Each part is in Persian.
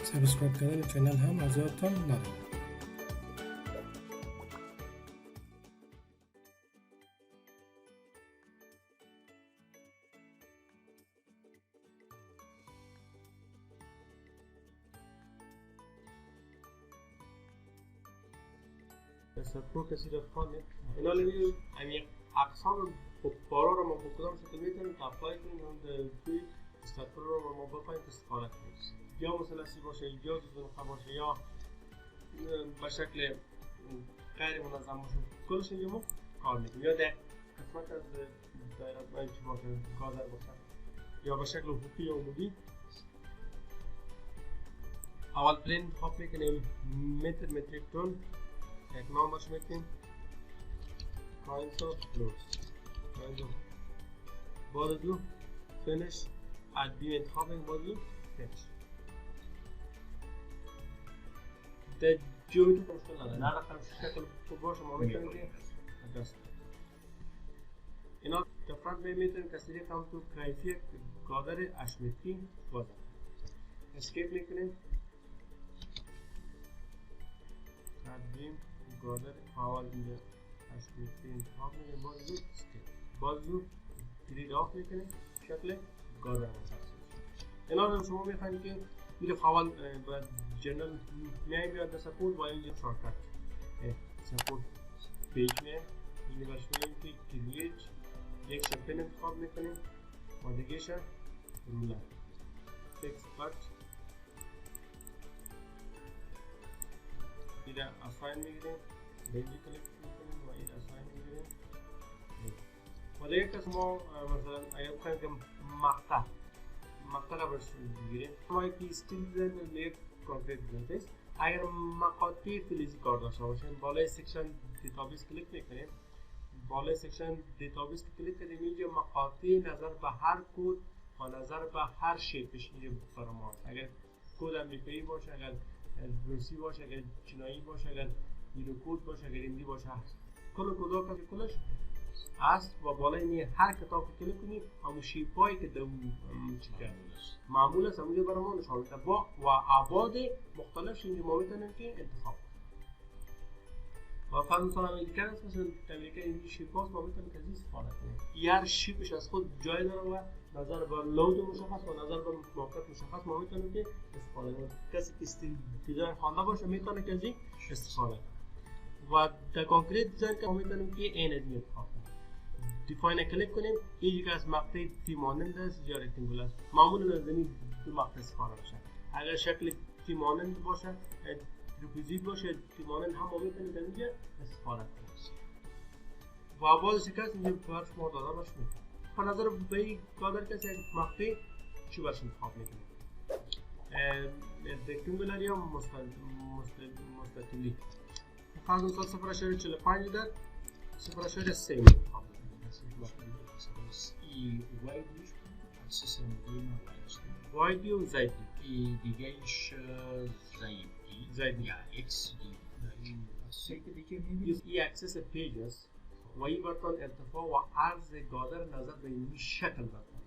سابسکرایب کردن چینل هم از یادتان نره. pro کسی را خانه اینا نمیدونم همین اقسام بارا رو ما با کدام شکل میتونیم اپلای کنیم اون توی استاد پرو رو ما بخوایم استفاده کنیم یا مثلثی باشه یا جزء نقطه باشه یا به شکل غیر منظم باشه کلش اینجا ما کار میکنیم یا در قسمت از دایره چی باشه گازر باشه یا به شکل افقی یا عمودی اول پلین انتخاب میکنیم متریک تون یک نام باش میکنیم kinds of بعد دو finish از بیم انتخاب این بعد دو finish در جویی که مشکل نداره نه رقم شکل خوب باشه ما میتونیم که دست اینا دفرات میتونیم کسری کام تو کیفیت گادر اشمتی وزن اسکیپ میکنیم قدیم گادر حوال اینجا اشمتی انتخاب میکنیم باز دو گرید آف میکنیم شکل گادر مشخص اینا رو شما میخواین که میره حوال با جنرال میایم بیاد سپورت با اینجا شارکت سپورت پیج میایم اینجا باش میایم که کرییت یک شپن انتخاب میکنیم نویگیشن رولر فیکس کات اینجا اساین میگیریم بیجی کلیک میکنیم و این اساین میگیریم و دیگه کس ما مثلا اگر بخوایم که مقطع را برش بگیریم ما یکی استیل دیزاین یک کانکریت دیزاین است اگر مقاطع فلزی کار داشته باشیم بالای سکشن دیتابیس کلیک میکنیم بالای سکشن دیتابیس کلیک کنیم اینجا مقاطع نظر به هر کد و نظر به هر شیپش اینجا برای ما است اگر کد امریکایی باشه اگر روسی باشه اگر چینایی باشه اگر یونیکود باشه اگر هندی باشه کل کدا که کلش است و بالای این هر کتاب که کلیک کنید همون شیپایی که معمول است همونجا برای ما نشان میده با و ابعاد مختلف اینجا ما میتونیم که انتخاب و فرض مثلا امریکن است مثلا امریکا این شیپ هاست ما میتونیم که از این استفاده کنیم هر شیپش از خود جای داره و نظر به لود مشخص و نظر به موقعیت مشخص ما میتونیم که استفاده کنیم کسی که استیل دیزاین خوانده باشه میتونه که از این استفاده کنه و در کانکریت دیزاین که ما میتونیم که این از این انتخاب کنیم دیفاین کلیک کنیم اینجا که از مقطع تی مانند است یا رکتانگل است معمولا از این دو مقطع استفاده میشه اگر شکل تی مانند باشه تریپوزید باشه تی مانند هم ما میتونیم از اینجا استفاده کنیم و باز شکست اینجا برش ما داده باشه به نظر به این کادر کسی یک مقطع چی برش انتخاب میکنیم رکتانگل یا مستطیلی فرض مثال 0.45 در 0.3 انتخاب I wide اساسا دیگه وایدی و زیدی ای دیگهش زیدی یا اکس دی این سیک دیگه میبینید ای اکسس پیج است و ای برتان ارتفاع و عرض گادر نظر به این شکل برتان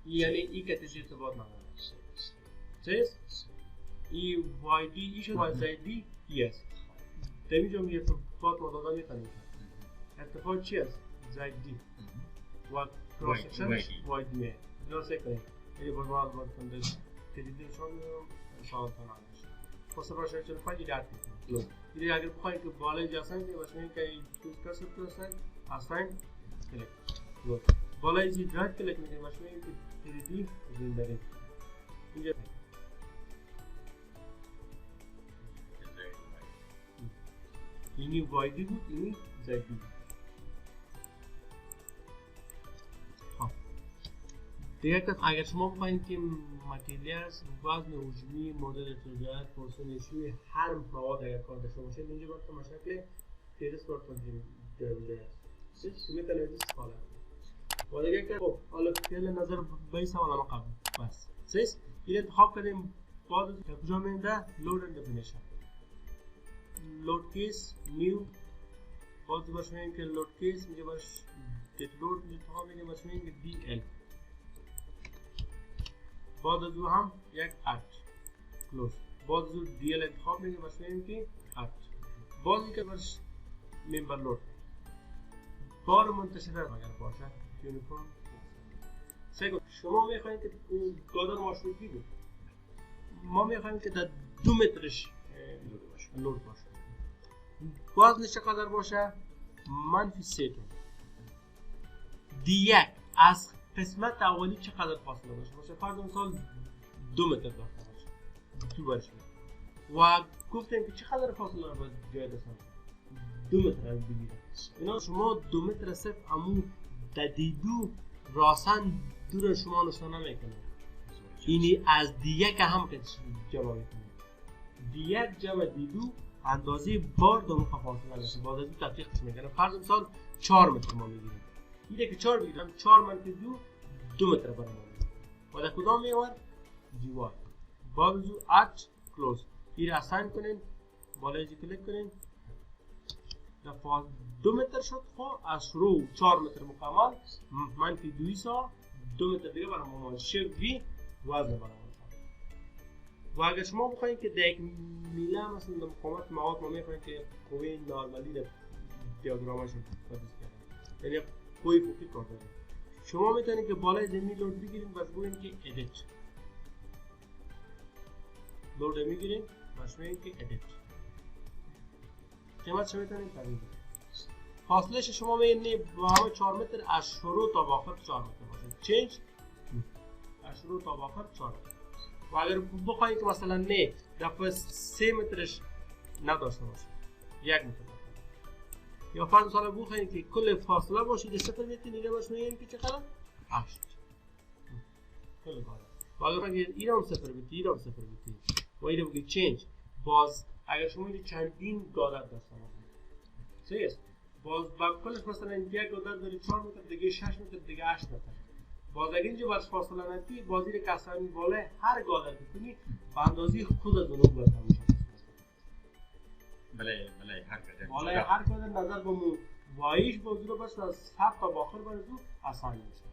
یعنی ای که تیزی ارتباط نداره چیز؟ ای وایدی ایش و زیدی ای است دمیجا می ارتفاعات مدادا میتونیم ارتفاع چی است؟ زیدی و کراس سکشنش واید میه اینا سه کنیم یه برمال برتون دل تریدیشون انشاءالله تنانش پس برای 45 ایداد میکنیم ایده اگر بخواهید که بالای جاسن که باشمین که چوز کرسه پرسن اساین کلیک بالای زی درایت کلیک میکنیم باشمین که تریدی زین داریم اینجا اینی وایدی بود اینی زیدی بود دیگه که اگر شما بخواید که متریالیز وزن حجمی مدل تجارت پرسنشی هر مواد اگر کار داشته باشه اینجا باید به شکل تیرس برتون جایده است میتونه از استفاده کنید و دیگه که خب حالا فعل نظر به این سوال ما قبل بس سیس این انتخاب کردیم بعد کجا میده لود اند دفینیشن لود کیس نیو بعد باش میگیم که لود کیس اینجا باش دیت لود انتخاب میدیم باش میگیم دی ال بعد از او هم یک ارک کلوز. باز زود دیل انتخاب میکنیم باش میگیم که اد. بازی که باش ممبر لود بار منتشره اگر باشه یونیفرم. سگو شما میخواین که گادر ماشروطی بود، ما میخوایم که در 2 مترش لود باشه. وزنش چقدر باشه؟ -3 تن. دیگه از قسمت اولی چقدر فاصله باشه؟ فرض مثال 2 متر داشته باشه تو برش و گفتیم که چقدر فاصله رو باید جای دستان 2 متر از بگیریم. اینا شما 2 متر صرف امو در دیدو راسن دور شما نشانه میکنه. اینی از دیگه که هم که جمع میکنه. دیگه جمع دیدو اندازه بار دو مخ فاصله داشته. باز از این تطبیقش میکنه. فرض مثال 4 متر ما میگیریم. اینه که 4 بگیرم 4 منفی 2 متر برای ما میگیریم. و در کدام میوار؟ دیوار. بازو ات کلوز. این را اساین کنین، بالای جی کلیک کنین. دفعه 2 متر شد. خب از شروع 4 متر مکمل منفی 200 2 متر دیگه برای ما شیفت وی وزن برای ما. و اگر شما بخواید که در یک میله مثلا در مقاومت مواد ما میخواید که قوه نارمالی در دیاگرامش رو تدریس کردن، یعنی قوه فوقی کار داره. شما میتونید که بالای زمین لود بگیرید و بگویید که ادیت. لود میگیرید و میگید که ادیت. قیمت شما میتونید تعیین کنید. فاصله شما میگید با همه 4 متر از شروع تا آخر 4 متر باشه. چنج از شروع تا آخر 4 متر. و اگر بخواید که مثلا نه دفعه 3 مترش نداشته باشه 1 متر یا فرض مثلا بخواید که کل فاصله باشه 0 متر دیگه باشه میگیم که چقدر 8 کل کار. و اگر بخواید اینم 0 متر اینم 0 متر و اینو بگید چنج باز اگر شما این چندین گادر داشته باشید صحیح است. باز با کلش مثلا یک گادر داره 4 متر دیگه 6 متر دیگه 8 متر. باز اگر اینجا برش فاصله ندی بازی رو کسانی بالای هر گادر بکنی به اندازه خود از اونو باید همیشه بالای هر گادر بالای هر گادر نظر به مو وایش بازی رو باش از سب تا باخر برزو آسان میشه.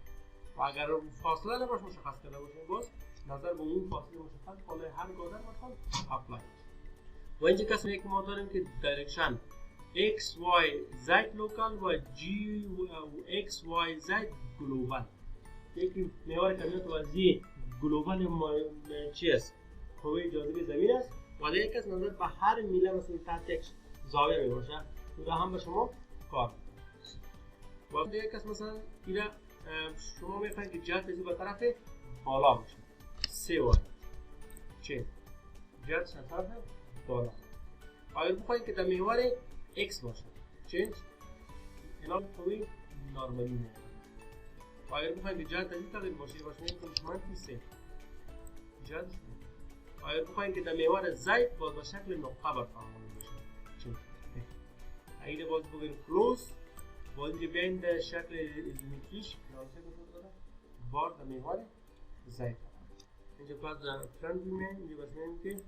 و اگر فاصله نباش مشخص کرده باشیم باز نظر به اون فاصله مشخص بالای هر گادر مثلا اپلای و اینجا کسی یک ما داریم که دایرکشن x y z لوکال و g x y z گلوبال. یکی محور کمیت وزی گلوبال چی است؟ قوه جاذبه زمین است و یک از نظر به هر میله مثلا تحت یک زاویه می باشه و هم به شما کار میکنه. و یک از مثلا اینا شما میخواید که جهت ازی به طرف بالا باشه 3 وای چه جهت به طرف بالا. و اگر بخواید که در محور x باشه چنج اینا قوه نارمالی میاد. و اگر بخواید که جهت ازی تغییر باشه باشه میگیم منفی 3 جهت. و اگر بخواید که در محور زید باز به شکل نقطه برفرمانی بشه چون اگر باز بگیم کلوز باز اینجا بیاین در شکل ایزومتریش بار در محور زید. اینجا باز در فرند بیمین اینجا باز میگیم که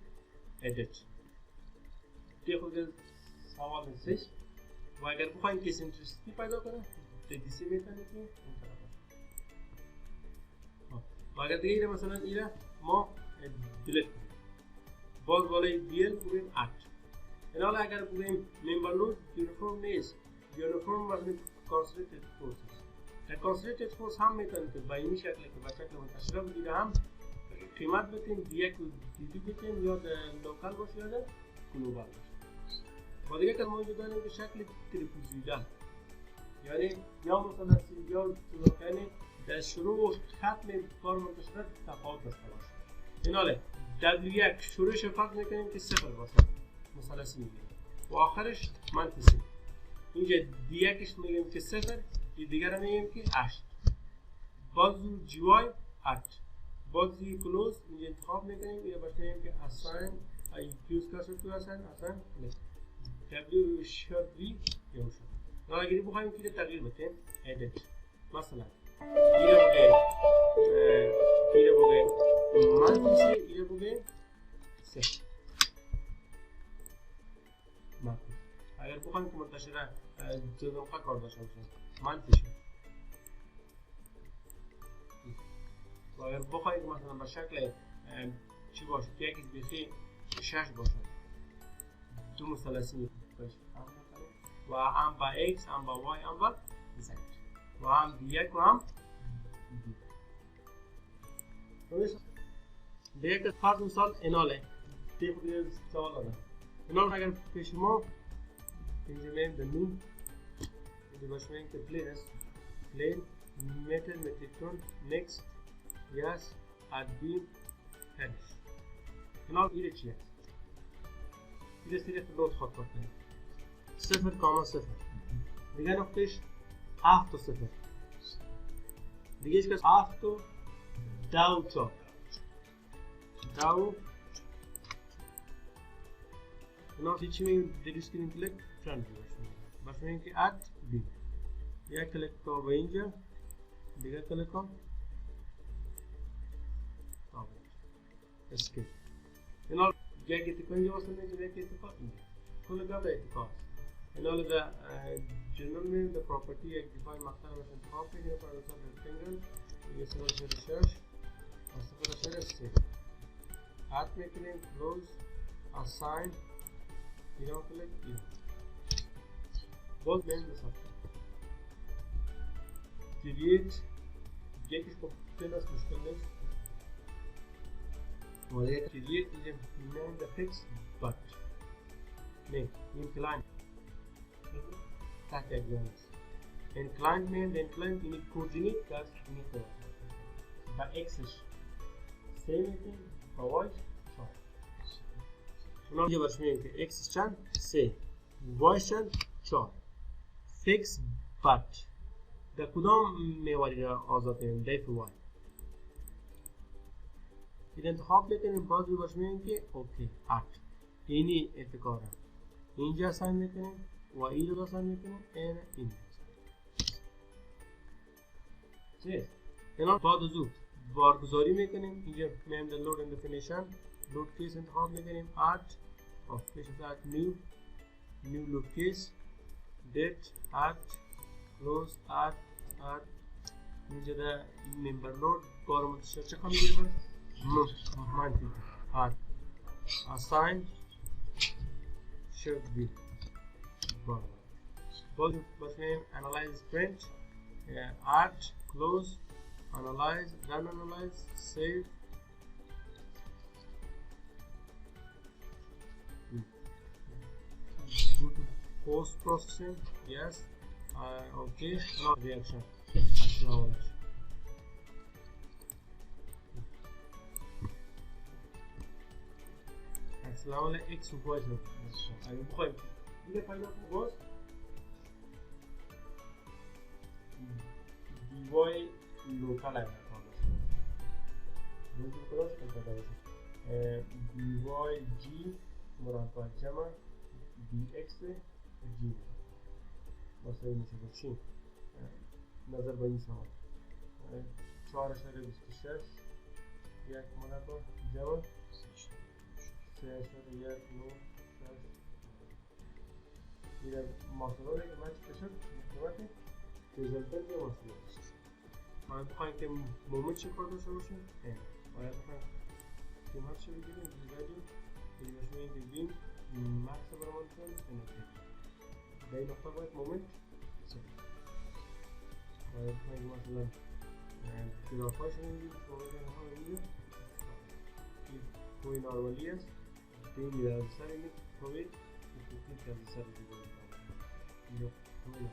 ادیت. دیگه خود سوال نیستش. و اگر بخواید که سنتریسیتی پیدا کنه دیسی میتونه که این طرف و اگر دیگه ایره مثلا ایره ما دیلیت کنیم باز بالای دیل بگیم ات. این حالا اگر بگیم ممبر لود یونیفرم نیست یونیفرم مثلا کانسنتریتد فورس است. در کانسنتریتد فورس هم میتونیم که با این شکل که با شکل منتشره بگیره هم قیمت بتیم دیگه دیدی بتیم یا لوکال باشه یا گلوبال باشه. و دیگه که ما اینجا داریم به شکل تریپوزیدال یعنی یا مثلا یا سلوکانی در شروع ختم کار منتشره تفاوت داشته باشه. این حاله W1 شروعش فرق میکنیم که 0 باشه مثلثی میگیریم و آخرش منفی 3. اینجا D1ش میگیم که 0 این دیگر رو میگیم که 8. بازو GY 8 بازی کلوز اینجا انتخاب میکنیم اینجا باشه میگیم که assign use cursor to assign W شرط V یا شد. حالا اگری بخوایم که تغییر بتیم edit مثلا ایره بگه منفی 3 ایره بگه 3 منفی. اگر بخوایم که منتشره جدنقه کار داشته باشیم منفی شد. و اگر بخوایم که مثلا به شکل چی باشه؟ یکیش بیخی 6 باشه، دو مثلثی باشه و هم با x هم با y هم با z و هم d1 و هم d2. دیگه فرض مثال ایناله دیگه خود سوال دارم. اینال اگر پیش ما اینجا میم دنو اینجا باشه میم که پلین است، پلین meter metric ton next yes at beam finish. اینال ایره چیه؟ ایره سیره لود خود کنیم 0,0 دیگه نقطهش 7 تا 0 دیگه ایش که 7 تا دو تا دو اینا چی میگیم دریس کنیم کلیک فرند باشه میگیم که ات بی یک کلیک تا به اینجا دیگه کلیک کن اسکیپ. اینا یک اتکا اینجا واسه میگیم یک اتکا اینجا کل قبل اتکا اینا لده جنرال میم ده پراپرتی یک دیفاین مقطع باشه انتخاب کنیم یا پردازات رکتنگل یه سفر شده شش و سفر شده سی ات میکنیم کلوز assign اینا کلیک اینا باز میم بسات دیویت یکیش مشکل است مشکل نیست و دیگه دیویت اینجا میم ده فیکس بات میم incline تحت اگزانس inclined میم ده inclined اینی کوردینیت دست اینی خواهد با اکسش سه میکنیم با وایش چهار اونا اینجا برش میگیم که اکسش چند؟ سه وایش چند؟ چهار فیکس بات در کدام میواری را آزاد کنیم؟ لیف وای این انتخاب میکنیم باز رو برش میگیم که اوکی ات اینی اتکار هم اینجا ساین میکنیم و این رو ساین میکنیم این چیست؟ اینا بعد از او بارگذاری میکنیم اینجا میم در لود اند دفینیشن لود کیس انتخاب میکنیم ات پیش از ات نیو لود کیس دیت ات کلوز ات اینجا در ممبر لود بار منتشر چه خواهی میگیره منفی ات assign should be both name analyze print add close analyze run analyze save go to post processing yes okay now reaction acknowledge السلام عليكم اكس وواي ايوه بخير دي فايده فوق دي واي لوكال ہے دو کلاس کا دي واي جي مربع جمع دي اكس جي واسه میشه چی نظر به این سوال 4.26 یک مربع جمع 3.1 میره محصولات که من چی شد نقطه رزلتنت یا محصولات باید بخواهیم که مومنت چه کار داشته باشیم باید بخواهیم قیمت چه بگیریم دیگردیم دیگه باشیم این که بیم مکس برمان کنیم انوکیت به این نقطه باید مومنت چه باید بخواهیم که مثلا گراف های شدیم بگیم مومنت اینها رو بگیریم کوی نارمالی است دیگه از سر این کوی که از سر دیگه اینجا کوی